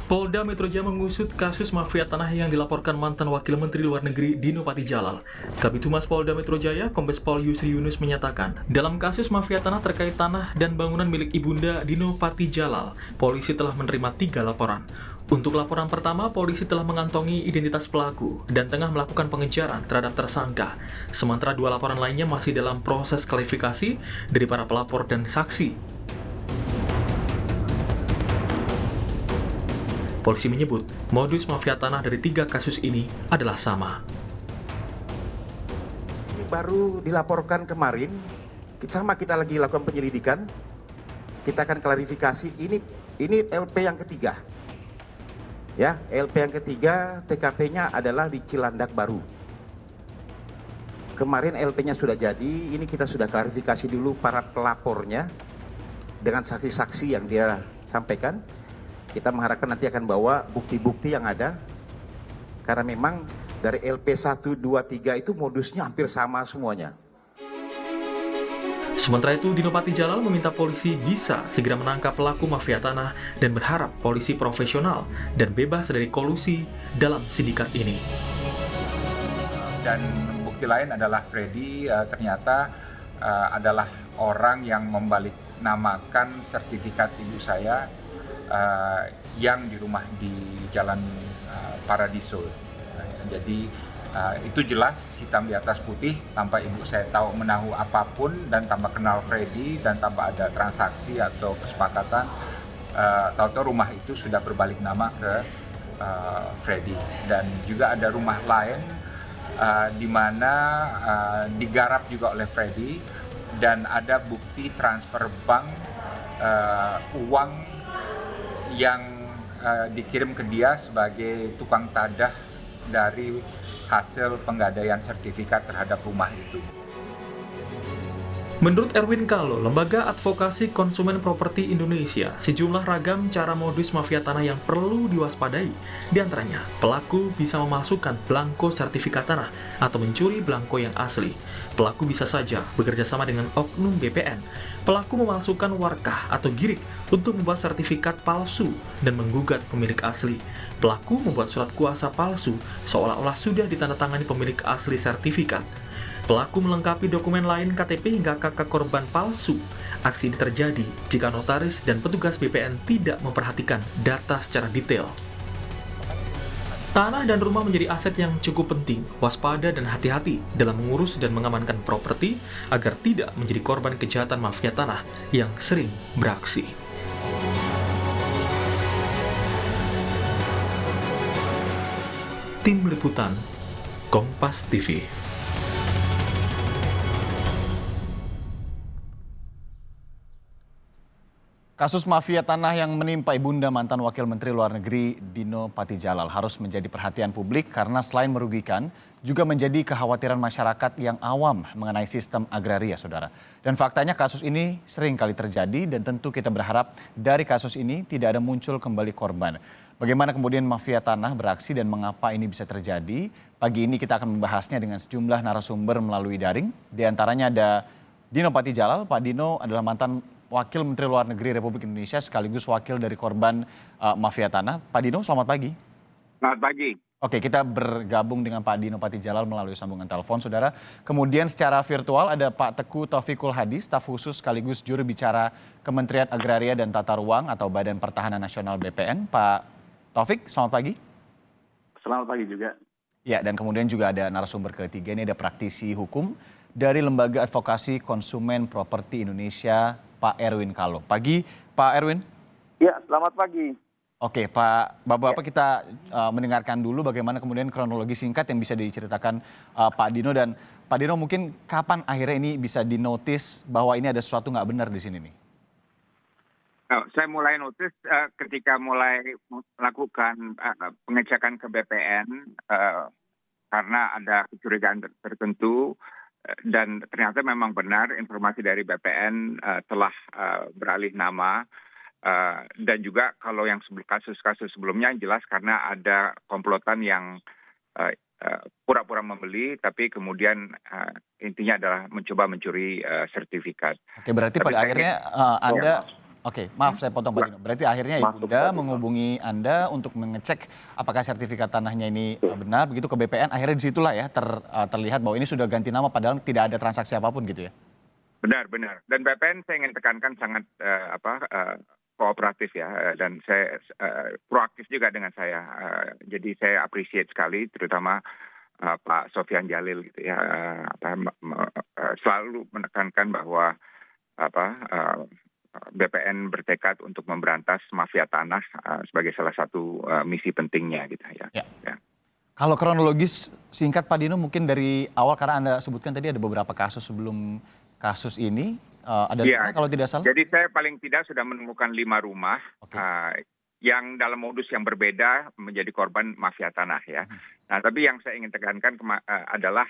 Polda Metro Jaya mengusut kasus mafia tanah yang dilaporkan mantan Wakil Menteri Luar Negeri Dino Patijalal. Kabid Humas Polda Metro Jaya, Kombes Pol Yusri Yunus menyatakan, dalam kasus mafia tanah terkait tanah dan bangunan milik Ibunda Dino Patijalal, polisi telah menerima 3 laporan. Untuk laporan pertama, polisi telah mengantongi identitas pelaku dan tengah melakukan pengejaran terhadap tersangka. Sementara 2 laporan lainnya masih dalam proses klarifikasi dari para pelapor dan saksi. Polisi menyebut, modus mafia tanah dari 3 kasus ini adalah sama. Ini baru dilaporkan kemarin, sama kita lagi lakukan penyelidikan, kita akan klarifikasi, ini LP yang ketiga. Ya, LP yang ketiga, TKP-nya adalah di Cilandak Baru. Kemarin LP-nya sudah jadi, ini kita sudah klarifikasi dulu para pelapornya, dengan saksi-saksi yang dia sampaikan. Kita mengharapkan nanti akan bawa bukti-bukti yang ada, karena memang dari LP 1, 2, 3 itu modusnya hampir sama semuanya. Sementara itu, Dino Patijalal meminta polisi bisa segera menangkap pelaku mafia tanah dan berharap polisi profesional dan bebas dari kolusi dalam sindikat ini. Dan bukti lain adalah Freddy ternyata adalah orang yang membalik namakan sertifikat ibu saya yang di rumah di Jalan Paradiso. Jadi itu jelas hitam di atas putih, tanpa ibu saya tahu menahu apapun dan tanpa kenal Freddy dan tanpa ada transaksi atau kesepakatan, tahu-tahu rumah itu sudah berbalik nama ke Freddy. Dan juga ada rumah lain di mana digarap juga oleh Freddy dan ada bukti transfer bank uang yang dikirim ke dia sebagai tukang tadah dari hasil penggadaian sertifikat terhadap rumah itu. Menurut Erwin Kalo, Lembaga Advokasi Konsumen Properti Indonesia, sejumlah ragam cara modus mafia tanah yang perlu diwaspadai. Di antaranya, pelaku bisa memasukkan belangko sertifikat tanah atau mencuri belangko yang asli. Pelaku bisa saja bekerja sama dengan oknum BPN. Pelaku memasukkan warkah atau girik untuk membuat sertifikat palsu dan menggugat pemilik asli. Pelaku membuat surat kuasa palsu seolah-olah sudah ditandatangani pemilik asli sertifikat. Pelaku melengkapi dokumen lain KTP hingga KK korban palsu. Aksi ini terjadi jika notaris dan petugas BPN tidak memperhatikan data secara detail. Tanah dan rumah menjadi aset yang cukup penting, waspada dan hati-hati dalam mengurus dan mengamankan properti agar tidak menjadi korban kejahatan mafia tanah yang sering beraksi. Tim Liputan, Kompas TV. Kasus mafia tanah yang menimpa ibunda mantan Wakil Menteri Luar Negeri Dino Patijalal harus menjadi perhatian publik karena selain merugikan, juga menjadi kekhawatiran masyarakat yang awam mengenai sistem agraria, saudara. Dan faktanya kasus ini sering kali terjadi dan tentu kita berharap dari kasus ini tidak ada muncul kembali korban. Bagaimana kemudian mafia tanah beraksi dan mengapa ini bisa terjadi? Pagi ini kita akan membahasnya dengan sejumlah narasumber melalui daring. Di antaranya ada Dino Patijalal. Pak Dino adalah mantan Wakil Menteri Luar Negeri Republik Indonesia sekaligus wakil dari korban mafia tanah. Pak Dino, selamat pagi. Selamat pagi. Oke, kita bergabung dengan Pak Dino Patijalal melalui sambungan telepon, saudara. Kemudian secara virtual ada Pak Teguh Taufikul Hadi, staf khusus sekaligus juru bicara Kementerian Agraria dan Tata Ruang atau Badan Pertahanan Nasional BPN. Pak Taufik, selamat pagi. Selamat pagi juga. Ya, dan kemudian juga ada narasumber ketiga, ini ada praktisi hukum dari Lembaga Advokasi Konsumen Properti Indonesia, Pak Erwin Kalo. Pagi, Pak Erwin. Ya, selamat pagi. Oke, Pak, Bapak-Bapak kita mendengarkan dulu bagaimana kemudian kronologi singkat yang bisa diceritakan Pak Dino. Dan Pak Dino, mungkin kapan akhirnya ini bisa dinotis bahwa ini ada sesuatu nggak benar di sini nih? Saya mulai notis ketika mulai melakukan pengecekan ke BPN karena ada kecurigaan tertentu. Dan ternyata memang benar informasi dari BPN telah beralih nama dan juga kalau yang kasus-kasus sebelumnya jelas karena ada komplotan yang pura-pura membeli tapi kemudian intinya adalah mencoba mencuri sertifikat. Oke, berarti Tapi pada akhirnya Anda Oke, maaf saya potong Pak Dino. Berarti akhirnya Masuk Ibunda tadi, Pak. menghubungi Anda untuk mengecek apakah sertifikat tanahnya ini benar, begitu ke BPN. Akhirnya disitulah ya terlihat bahwa ini sudah ganti nama padahal tidak ada transaksi apapun gitu ya. Benar. Dan BPN saya ingin tekankan sangat kooperatif ya, dan saya proaktif juga dengan saya. Jadi saya appreciate sekali, terutama Pak Sofyan Jalil gitu ya, selalu menekankan bahwa BPN bertekad untuk memberantas mafia tanah sebagai salah satu misi pentingnya gitu ya. Ya. Kalau kronologis singkat Pak Dino mungkin dari awal karena Anda sebutkan tadi ada beberapa kasus sebelum kasus ini, ada Iya. 5 kalau tidak salah? Jadi saya paling tidak sudah menemukan 5 rumah Oke. yang dalam modus yang berbeda menjadi korban mafia tanah ya. Nah, tapi yang saya ingin tekankan adalah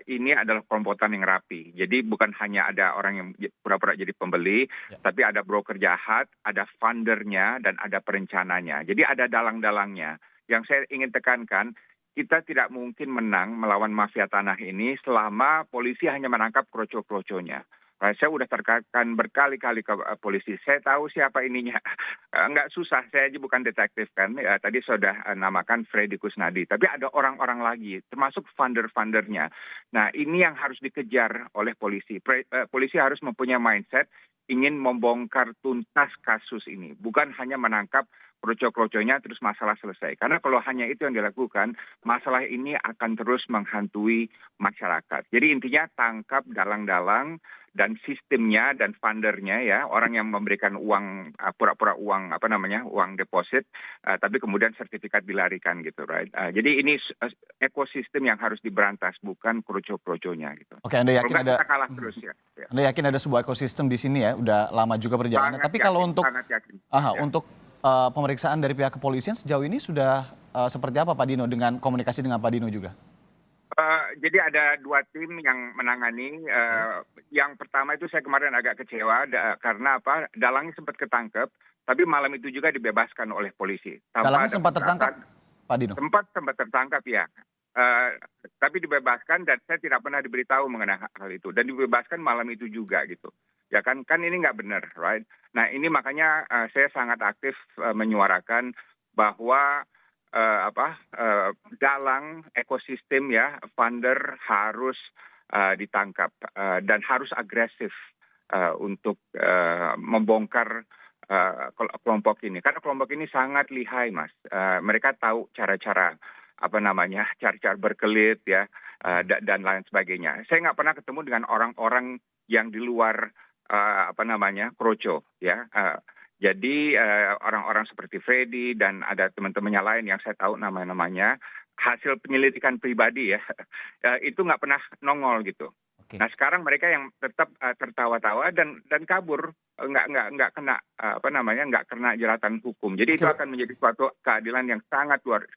ini adalah kelompokan yang rapi. Jadi bukan hanya ada orang yang pura-pura jadi pembeli, tapi ada broker jahat, ada fundernya, dan ada perencananya. Jadi ada dalang-dalangnya. Yang saya ingin tekankan, kita tidak mungkin menang melawan mafia tanah ini selama polisi hanya menangkap kroco-kroconya. Saya sudah terkatakan berkali-kali ke polisi, saya tahu siapa ininya. Nggak susah, saya aja bukan detektif kan. Tadi sudah namakan Freddy Kusnadi. Tapi ada orang-orang lagi, termasuk funder-fundernya. Nah, ini yang harus dikejar oleh polisi. Polisi harus mempunyai mindset ingin membongkar tuntas kasus ini. Bukan hanya menangkap kroco-kroconya terus masalah selesai. Karena kalau hanya itu yang dilakukan, masalah ini akan terus menghantui masyarakat. Jadi intinya tangkap dalang-dalang dan sistemnya dan fundernya ya, orang yang memberikan uang pura-pura uang uang deposit, tapi kemudian sertifikat dilarikan gitu, right? Jadi ini ekosistem yang harus diberantas, bukan kroco-kroconya gitu. Oke, Anda yakin kita kalah terus ya. Anda yakin ada sebuah ekosistem di sini ya, udah lama juga perjalanannya. Tapi kalau untuk untuk pemeriksaan dari pihak kepolisian sejauh ini sudah seperti apa Pak Dino dengan komunikasi dengan Pak Dino juga? Jadi ada 2 tim yang menangani. Yang pertama itu saya kemarin agak kecewa karena dalangnya sempat ketangkep, tapi malam itu juga dibebaskan oleh polisi. Dalangnya sempat tertangkap, Pak Dino? Sempat tertangkap ya. Tapi dibebaskan dan saya tidak pernah diberitahu mengenai hal itu. Dan dibebaskan malam itu juga gitu. Ya kan ini nggak benar, right? Nah ini makanya saya sangat aktif menyuarakan bahwa dalang ekosistem ya, funder harus ditangkap dan harus agresif untuk membongkar kelompok ini. Karena kelompok ini sangat lihai, Mas. Mereka tahu cara-cara cara-cara berkelit ya, dan lain sebagainya. Saya nggak pernah ketemu dengan orang-orang yang di luar kroco ya. Jadi orang-orang seperti Freddy dan ada teman-temannya lain yang saya tahu namanya, hasil penyelidikan pribadi ya, itu nggak pernah nongol gitu. Okay. Nah sekarang mereka yang tetap tertawa-tawa dan kabur, nggak kena nggak kena jeratan hukum. Jadi itu akan menjadi suatu keadilan yang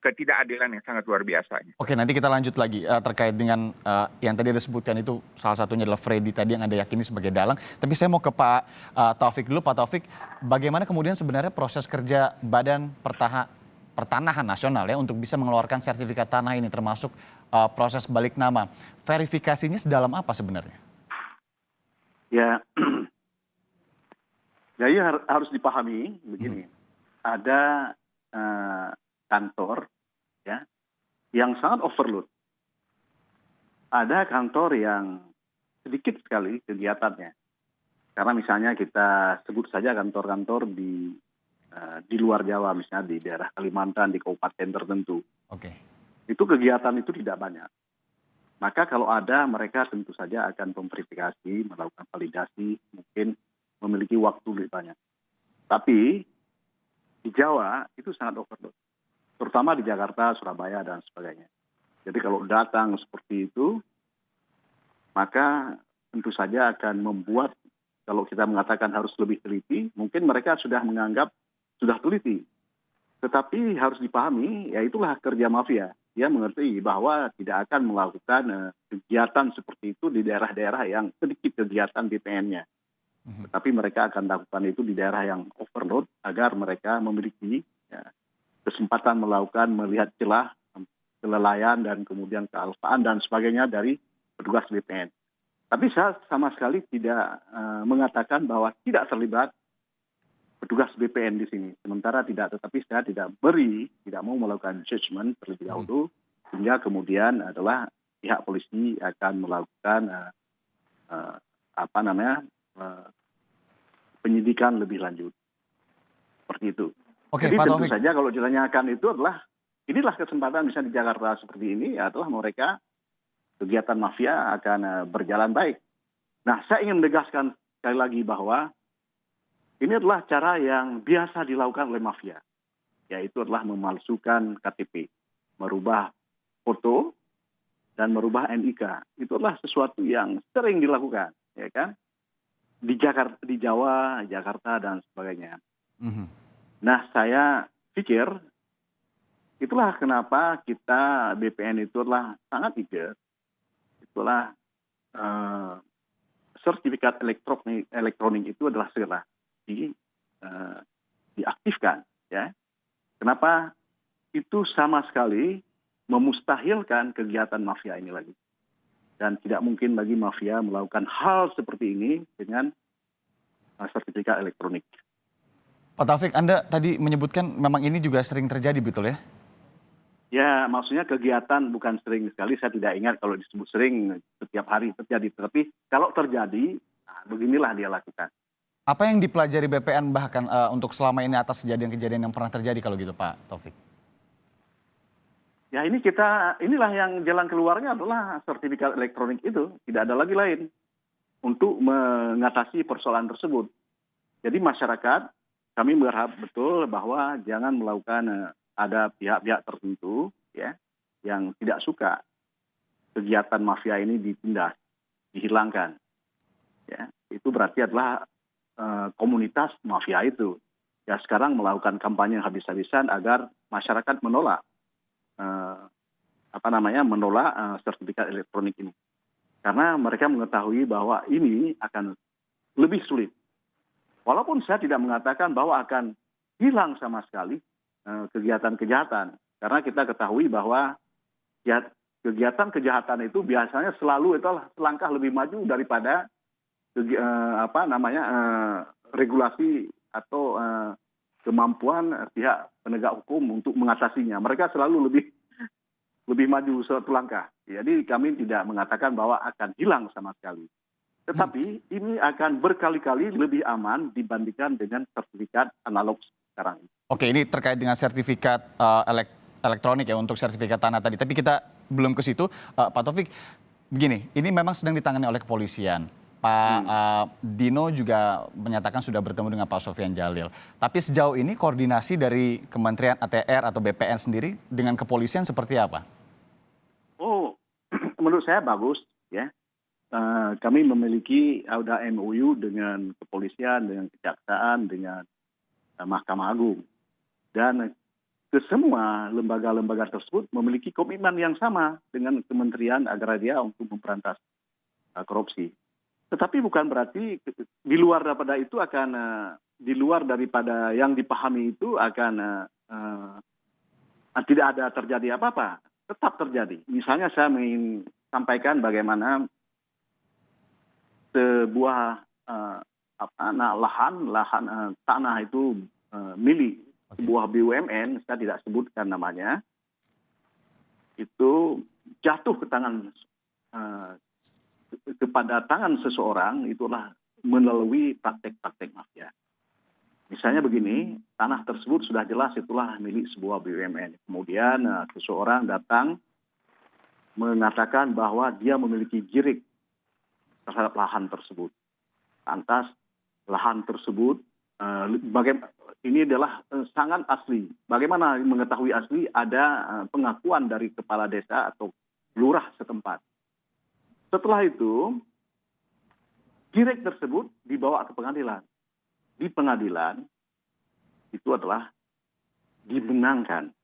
ketidakadilan yang sangat luar biasa. Oke, nanti kita lanjut lagi terkait dengan yang tadi Anda sebutkan itu, salah satunya adalah Freddy tadi yang Anda yakini sebagai dalang. Tapi saya mau ke Pak Taufik dulu. Pak Taufik, bagaimana kemudian sebenarnya proses kerja Badan Pertanahan Nasional ya untuk bisa mengeluarkan sertifikat tanah ini, termasuk proses balik nama. Verifikasinya sedalam apa sebenarnya? Ya, jadi harus dipahami begini. Ada kantor ya yang sangat overload. Ada kantor yang sedikit sekali kegiatannya. Karena misalnya kita sebut saja kantor-kantor di luar Jawa, misalnya di daerah Kalimantan, di kabupaten tertentu. Oke. Itu kegiatan itu tidak banyak. Maka kalau ada, mereka tentu saja akan memverifikasi, melakukan validasi, mungkin memiliki waktu lebih banyak. Tapi di Jawa itu sangat overload, terutama di Jakarta, Surabaya, dan sebagainya. Jadi kalau datang seperti itu, maka tentu saja akan membuat, kalau kita mengatakan harus lebih teliti, mungkin mereka sudah menganggap sudah teliti. Tetapi harus dipahami, ya itulah kerja mafia. Dia mengerti bahwa tidak akan melakukan kegiatan seperti itu di daerah-daerah yang sedikit kegiatan BPN-nya. Tetapi mereka akan lakukan itu di daerah yang overload agar mereka memiliki kesempatan melihat celah, kelalaian, dan kemudian kealpaan dan sebagainya dari petugas BPN. Tapi saya sama sekali tidak mengatakan bahwa tidak terlibat petugas BPN di sini. Sementara tetapi saya tidak mau melakukan judgement terlebih dahulu, sehingga kemudian adalah pihak polisi akan melakukan penyidikan lebih lanjut. Seperti itu. Oke, Jadi Pak tentu Taufik. saja kalau ditanyakan itu adalah, inilah kesempatan misalnya di Jakarta seperti ini adalah mereka kegiatan mafia akan berjalan baik. Nah, saya ingin menegaskan sekali lagi bahwa ini adalah cara yang biasa dilakukan oleh mafia, yaitu adalah memalsukan KTP, merubah foto, dan merubah NIK. Itu adalah sesuatu yang sering dilakukan, ya kan? Di Jawa, Jakarta, dan sebagainya. Nah, saya pikir itulah kenapa kita BPN itu adalah sangat eager. Itulah sertifikat elektronik itu adalah segera diaktifkan. Ya. Kenapa? Itu sama sekali memustahilkan kegiatan mafia ini lagi. Dan tidak mungkin lagi mafia melakukan hal seperti ini dengan sertifikat elektronik. Pak Taufik, Anda tadi menyebutkan memang ini juga sering terjadi, betul ya? Ya, maksudnya kegiatan bukan sering sekali, saya tidak ingat kalau disebut sering setiap hari terjadi. Tapi kalau terjadi, beginilah dia lakukan. Apa yang dipelajari BPN bahkan untuk selama ini atas kejadian-kejadian yang pernah terjadi kalau gitu, Pak Taufik? Ya inilah yang jalan keluarnya adalah sertifikat elektronik itu. Tidak ada lagi lain untuk mengatasi persoalan tersebut. Jadi masyarakat, kami berharap betul bahwa jangan melakukan ada pihak-pihak tertentu ya yang tidak suka kegiatan mafia ini ditindas, dihilangkan. Ya, itu berarti adalah komunitas mafia itu. Ya sekarang melakukan kampanye habis-habisan agar masyarakat menolak sertifikat elektronik ini. Karena mereka mengetahui bahwa ini akan lebih sulit. Walaupun saya tidak mengatakan bahwa akan hilang sama sekali kegiatan kejahatan. Karena kita ketahui bahwa ya, kegiatan kejahatan itu biasanya selalu itulah selangkah lebih maju daripada regulasi atau kemampuan pihak penegak hukum untuk mengatasinya. Mereka selalu lebih maju satu langkah. Jadi kami tidak mengatakan bahwa akan hilang sama sekali. Tetapi ini akan berkali-kali lebih aman dibandingkan dengan sertifikat analog sekarang. Oke, ini terkait dengan sertifikat elektronik ya untuk sertifikat tanah tadi. Tapi kita belum ke situ. Pak Taufik, begini, ini memang sedang ditangani oleh kepolisian. Pak Dino juga menyatakan sudah bertemu dengan Pak Sofyan Djalil. Tapi sejauh ini koordinasi dari Kementerian ATR atau BPN sendiri dengan kepolisian seperti apa? Oh, menurut saya bagus ya. Kami memiliki ada MOU dengan kepolisian, dengan kejaksaan, dengan Mahkamah Agung. Dan kesemua lembaga-lembaga tersebut memiliki komitmen yang sama dengan Kementerian Agraria untuk memberantas korupsi. Tetapi bukan berarti di luar daripada itu akan di luar daripada yang dipahami itu akan tidak ada terjadi apa-apa. Tetap terjadi. Misalnya saya ingin sampaikan bagaimana sebuah lahan tanah itu milik sebuah BUMN, saya tidak sebutkan namanya, itu jatuh ke tangan kepada tangan seseorang itulah melalui praktek-praktek mafia. Misalnya begini, tanah tersebut sudah jelas itulah milik sebuah BUMN. Kemudian seseorang datang mengatakan bahwa dia memiliki jirik terhadap lahan tersebut. Lantas lahan tersebut ini adalah sangat asli. Bagaimana mengetahui asli? Ada pengakuan dari kepala desa atau lurah setempat. Setelah itu, jirik tersebut dibawa ke pengadilan. Di pengadilan, itu adalah dimenangkan.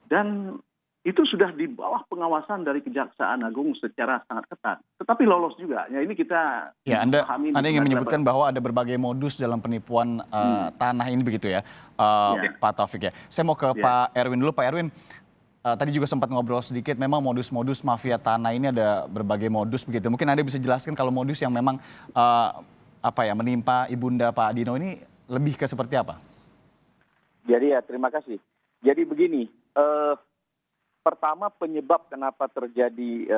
Dan itu sudah di bawah pengawasan dari Kejaksaan Agung secara sangat ketat. Tetapi lolos juga. Ya ini kita pahami. Anda ingin menyebutkan bahwa ada berbagai modus dalam penipuan tanah ini begitu ya, Pak Taufik ya. Saya mau ke Pak Erwin dulu. Pak Erwin, tadi juga sempat ngobrol sedikit, memang modus-modus mafia tanah ini ada berbagai modus begitu. Mungkin Anda bisa jelaskan kalau modus yang memang menimpa Ibunda Pak Dino ini lebih ke seperti apa? Jadi ya terima kasih. Jadi begini, pertama penyebab kenapa terjadi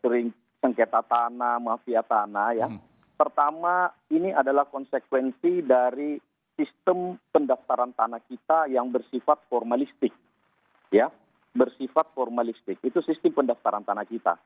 sering sengketa tanah, mafia tanah ya. Pertama ini adalah konsekuensi dari sistem pendaftaran tanah kita yang bersifat formalistik. Ya, bersifat formalistik. Itu sistem pendaftaran tanah kita.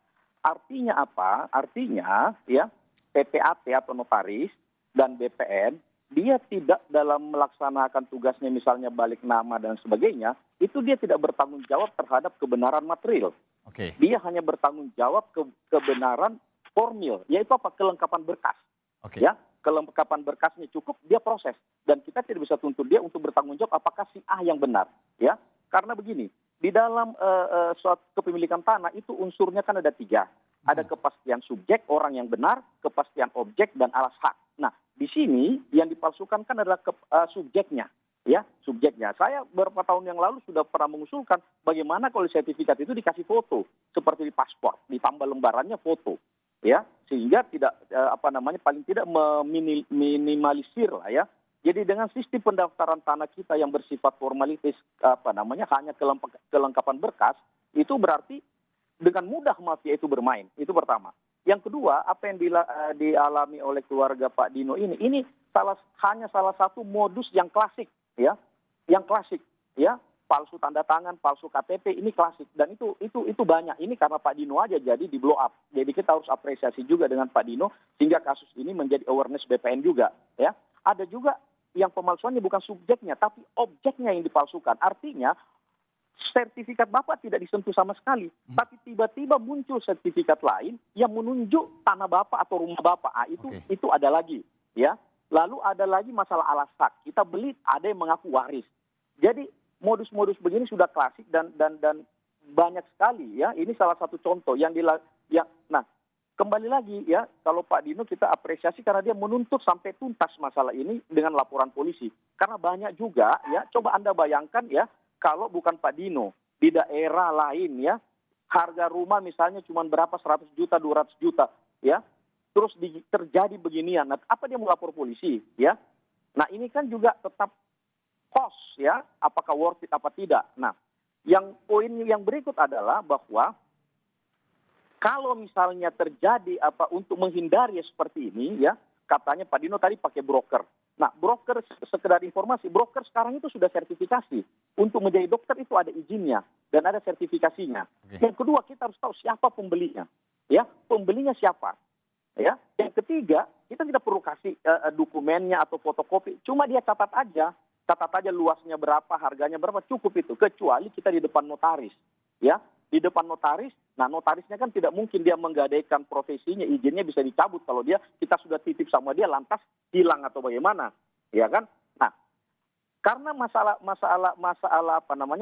Artinya apa? Artinya ya PPAT atau notaris dan BPN dia tidak dalam melaksanakan tugasnya misalnya balik nama dan sebagainya, itu dia tidak bertanggung jawab terhadap kebenaran material. Oke. Dia hanya bertanggung jawab kebenaran formil, yaitu apa? Kelengkapan berkas. Oke. Ya, kelengkapan berkasnya cukup, dia proses. Dan kita tidak bisa tuntut dia untuk bertanggung jawab apakah si A yang benar. Ya, karena begini, di dalam suatu kepemilikan tanah itu unsurnya kan ada 3. Ada kepastian subjek, orang yang benar, kepastian objek, dan alas hak. Nah, di sini yang dipalsukan kan adalah subjeknya. Ya, subjeknya. Saya beberapa tahun yang lalu sudah pernah mengusulkan bagaimana kalau sertifikat itu dikasih foto. Seperti di paspor, ditambah lembarannya foto. Ya, sehingga tidak, paling tidak meminimalisir lah ya. Jadi dengan sistem pendaftaran tanah kita yang bersifat formalitis, hanya kelengkapan berkas, itu berarti dengan mudah mafia itu bermain. Itu pertama. Yang kedua, apa yang dialami oleh keluarga Pak Dino ini hanya salah satu modus yang klasik, ya, yang klasik, ya, palsu tanda tangan, palsu KTP, ini klasik dan itu banyak. Ini karena Pak Dino aja jadi di blow up. Jadi kita harus apresiasi juga dengan Pak Dino sehingga kasus ini menjadi awareness BPN juga, ya. Ada juga yang pemalsuannya bukan subjeknya tapi objeknya yang dipalsukan. Artinya sertifikat Bapak tidak disentuh sama sekali, tapi tiba-tiba muncul sertifikat lain yang menunjuk tanah Bapak atau rumah Bapak. Itu ada lagi, ya. Lalu ada lagi masalah alas hak. Kita beli, ada yang mengaku waris. Jadi modus-modus begini sudah klasik dan banyak sekali, ya. Ini salah satu contoh nah, kembali lagi ya, kalau Pak Dino kita apresiasi karena dia menuntut sampai tuntas masalah ini dengan laporan polisi. Karena banyak juga, ya. Coba Anda bayangkan ya, kalau bukan Pak Dino, di daerah lain ya, harga rumah misalnya cuma berapa, 100 juta, 200 juta, ya. Terus terjadi beginian, nah, apa dia mau lapor polisi, ya. Nah ini kan juga tetap cost, ya, apakah worth it apa tidak. Nah, yang poin yang berikut adalah bahwa kalau misalnya terjadi untuk menghindari seperti ini, ya, katanya Pak Dino tadi pakai broker. Nah, broker, sekedar informasi, broker sekarang itu sudah sertifikasi. Untuk menjadi dokter itu ada izinnya dan ada sertifikasinya. Yang kedua, kita harus tahu siapa pembelinya. Ya, pembelinya siapa. Ya, yang ketiga, kita tidak perlu kasih dokumennya atau fotokopi. Cuma dia catat aja luasnya berapa, harganya berapa, cukup itu. Kecuali kita di depan notaris. Ya, di depan notaris, nah notarisnya kan tidak mungkin dia menggadaikan profesinya, izinnya bisa dicabut kalau kita sudah titip sama dia lantas hilang atau bagaimana, ya kan? Nah, karena masalah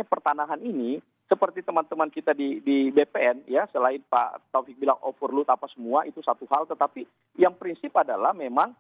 pertanahan ini seperti teman-teman kita di BPN ya, selain Pak Taufik bilang overload apa semua itu satu hal, tetapi yang prinsip adalah memang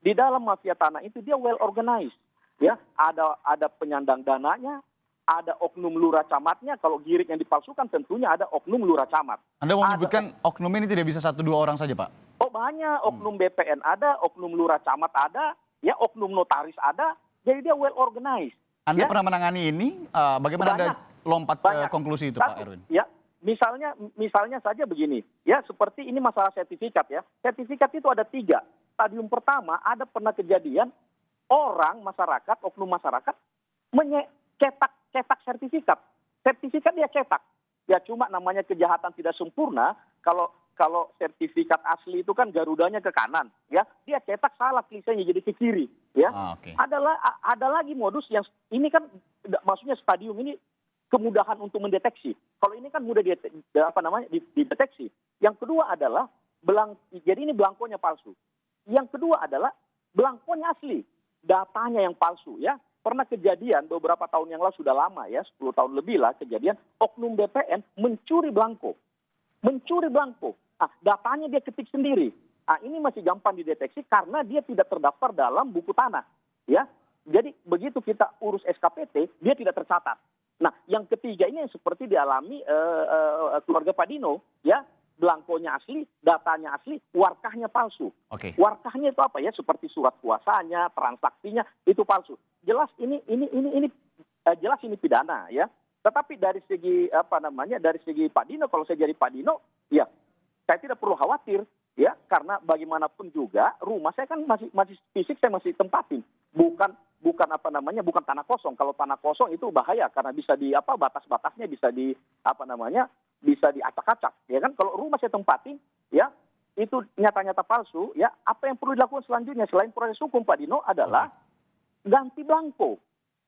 di dalam mafia tanah itu dia well organized, ya, ada penyandang dananya. Ada oknum lurah camatnya, kalau girik yang dipalsukan tentunya ada oknum lurah camat. Anda mau menyebutkan oknum ini tidak bisa 1-2 orang saja, Pak? Oh banyak, oknum BPN ada, oknum lurah camat ada, ya oknum notaris ada, jadi dia well organized. Anda ya? pernah menangani ini, bagaimana Anda lompat ke konklusi itu, Pak Erwin? Ya, misalnya saja begini, ya seperti ini masalah sertifikat ya. Sertifikat itu ada 3. Stadium pertama ada pernah kejadian orang masyarakat, oknum masyarakat cetak sertifikat. Sertifikat dia cetak. Ya cuma namanya kejahatan tidak sempurna. Kalau sertifikat asli itu kan garudanya ke kanan, ya. Dia cetak salah klisenya jadi ke kiri, ya. Ada lagi modus yang ini kan maksudnya stadium ini kemudahan untuk mendeteksi. Kalau ini kan mudah dideteksi. Yang kedua adalah jadi ini belangkonya palsu. Yang kedua adalah belangkonya asli, datanya yang palsu, ya. Pernah kejadian beberapa tahun yang lalu, sudah lama ya, 10 tahun lebih lah kejadian, oknum BPN mencuri belangko. Ah, datanya dia ketik sendiri. Ah, ini masih gampang dideteksi karena dia tidak terdaftar dalam buku tanah. Ya, jadi begitu kita urus SKPT, dia tidak tercatat. Nah, yang ketiga ini yang seperti dialami keluarga Pak Dino, ya. belangkonya asli, datanya asli, warkahnya palsu. Oke. Warkahnya itu apa ya? Seperti surat kuasanya, transaksinya itu palsu. Jelas ini jelas ini pidana ya. Tetapi dari segi dari segi Pak Dino, kalau saya jadi Pak Dino, ya saya tidak perlu khawatir ya, karena bagaimanapun juga rumah saya kan masih fisik, saya masih tempatin. Bukan bukan tanah kosong. Kalau tanah kosong itu bahaya karena bisa batas-batasnya bisa bisa diacak-acak ya kan. Kalau rumah saya tempatin ya itu nyata-nyata palsu ya, apa yang perlu dilakukan selanjutnya selain proses hukum Pak Dino adalah ganti belangko.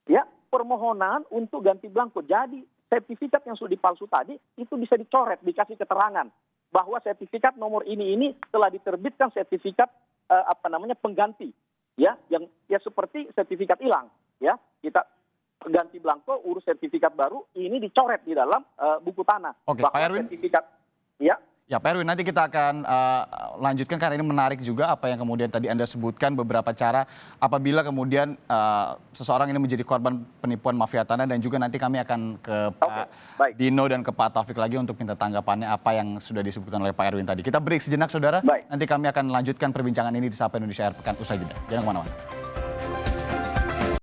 Ya, permohonan untuk ganti belangko. Jadi sertifikat yang sudah dipalsu tadi itu bisa dicoret, dikasih keterangan bahwa sertifikat nomor ini telah diterbitkan sertifikat pengganti. Ya, yang ya seperti sertifikat hilang. Ya, kita ganti belangko, urus sertifikat baru, ini dicoret di dalam buku tanah. Oke, bahwa Pak Erwin. sertifikat ya. Ya, Pak Erwin, nanti kita akan lanjutkan karena ini menarik juga apa yang kemudian tadi Anda sebutkan, beberapa cara apabila kemudian seseorang ini menjadi korban penipuan mafia tanah, dan juga nanti kami akan ke Pak Dino dan ke Pak Taufik lagi untuk minta tanggapannya apa yang sudah disebutkan oleh Pak Erwin tadi. Kita break sejenak, saudara. Baik. Nanti kami akan lanjutkan perbincangan ini di Sapa Indonesia Air Pekan usai jeda. Jangan kemana-mana.